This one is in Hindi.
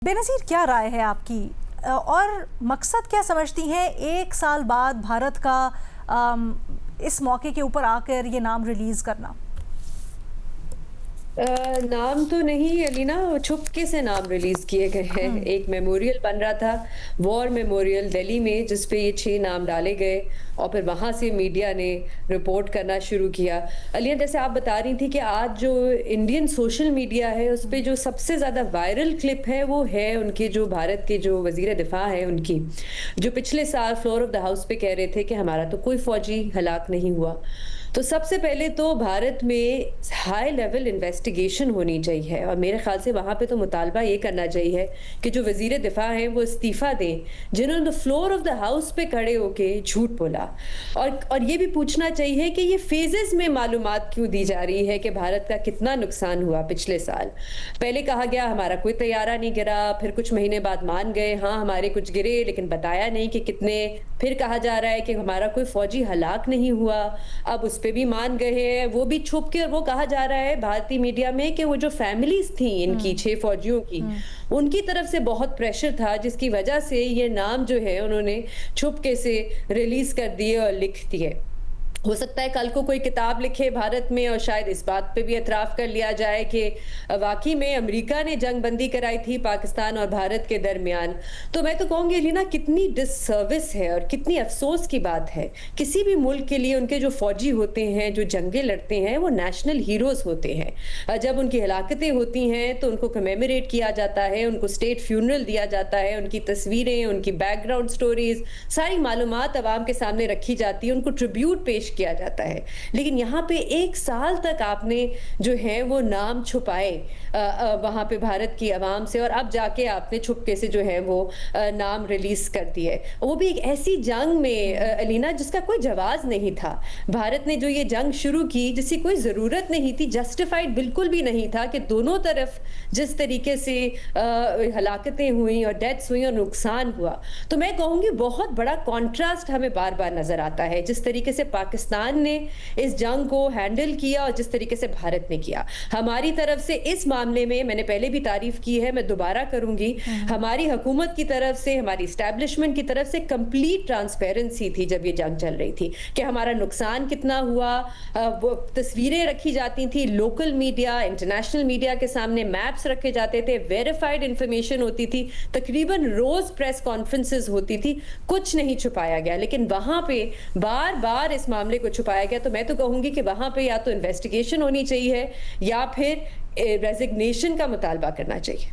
बेनज़ीर, क्या राय है आपकी और मकसद क्या समझती हैं 1 साल बाद भारत का इस मौके के ऊपर आकर ये नाम रिलीज करना? नाम तो नहीं अलीना, छुपके से नाम रिलीज किए गए हैं। हम्म। एक मेमोरियल बन रहा था, वॉर मेमोरियल दिल्ली में, जिस पे ये 6 नाम डाले गए और फिर वहां से मीडिया ने रिपोर्ट करना शुरू किया। अलीना, जैसे आप बता रही थी कि आज जो इंडियन सोशल मीडिया है उस पे जो सबसे ज्यादा वायरल क्लिप है वो है उनके जो भारत के जो वजीर दिफा है उनकी, जो पिछले साल फ्लोर ऑफ द हाउस पे कह रहे थे कि हमारा तो कोई फौजी हलाक नहीं हुआ। तो सबसे पहले तो भारत में हाई लेवल इन्वेस्टिगेशन होनी चाहिए और मेरे ख्याल से वहां पे तो मुतालबा ये करना चाहिए कि जो वजीर दिफा हैं वो इस्तीफा दें, जिन्होंने फ्लोर ऑफ द हाउस पे खड़े होके झूठ बोला। और ये भी पूछना चाहिए कि ये फेजेस में मालूमात क्यों दी जा रही है कि भारत का कितना नुकसान हुआ पिछले साल। पहले कहा गया हमारा कोई तैयारा नहीं गिरा, फिर कुछ महीने बाद मान गए हाँ हमारे कुछ गिरे, लेकिन बताया नहीं कि कितने। फिर कहा जा रहा है कि हमारा कोई फौजी हलाक नहीं हुआ, अब उस पे भी मान गए हैं, वो भी छुप के। और वो कहा जा रहा है भारतीय मीडिया में कि वो जो फैमिलीज थी इनकी हम्म। 6 फौजियों की, हम्म। उनकी तरफ से बहुत प्रेशर था, जिसकी वजह से ये नाम जो है उन्होंने छुपके से रिलीज कर दिए और लिख दिए। हो सकता है कल को कोई किताब लिखे भारत में और शायद इस बात पे भी एतराफ़ कर लिया जाए कि वाकई में अमेरिका ने जंगबंदी कराई थी पाकिस्तान और भारत के दरमियान। तो मैं तो कहूँगी लीना, कितनी डिससर्विस है और कितनी अफसोस की बात है। किसी भी मुल्क के लिए उनके जो फौजी होते हैं, जो जंगें लड़ते हैं, वो नेशनल हीरोज़ होते हैं। जब उनकी हलाकतें होती हैं तो उनको कमेमोरेट किया जाता है, उनको स्टेट फ्यूनरल दिया जाता है, उनकी तस्वीरें, उनकी बैकग्राउंड स्टोरीज़, सारी मालूमात अवाम के सामने रखी जाती है, उनको ट्रिब्यूट पेश किया जाता है। लेकिन यहाँ पे 1 साल तक आपने जो है वो नाम छुपाए वहाँ पे भारत की आवाम से, और अब जाके आपने छुपके से जो है वो नाम रिलीज कर दिए। वो भी एक ऐसी जंग में अलीना जिसका कोई जवाब नहीं था। भारत ने जो ये जंग शुरू की जिसकी कोई ज़रूरत नहीं थी, जस्टिफाइड बिल्कुल भी नहीं था, कि दोनों तरफ जिस तरीके से हलाकतें हुई और डेथ्स हुई और नुकसान हुआ। तो मैं कहूँगी बहुत बड़ा कॉन्ट्रास्ट हमें बार बार नजर आता है, जिस तरीके से पाकिस्तान ने इस जंग को हैंडल किया और जिस तरीके से भारत ने किया। हमारी तरफ से इस मामले में मैंने पहले भी तारीफ की है, मैं दोबारा करूंगी, हमारी हुकूमत की तरफ से, हमारी एस्टैब्लिशमेंट की तरफ से कंप्लीट ट्रांसपेरेंसी थी जब ये जंग चल रही थी, कि हमारा नुकसान कितना हुआ। वो तस्वीरें रखी जाती थी, लोकल मीडिया, इंटरनेशनल मीडिया के सामने मैप्स रखे जाते थे, वेरीफाइड इंफॉर्मेशन होती थी, तकरीबन रोज प्रेस कॉन्फ्रेंसेस होती थी, कुछ नहीं छुपाया गया। लेकिन वहां पे बार बार इस मामले को छुपाया गया। तो मैं तो कहूंगी कि वहां पे या तो इन्वेस्टिगेशन होनी चाहिए या फिर रेजिग्नेशन का मुतालबा करना चाहिए।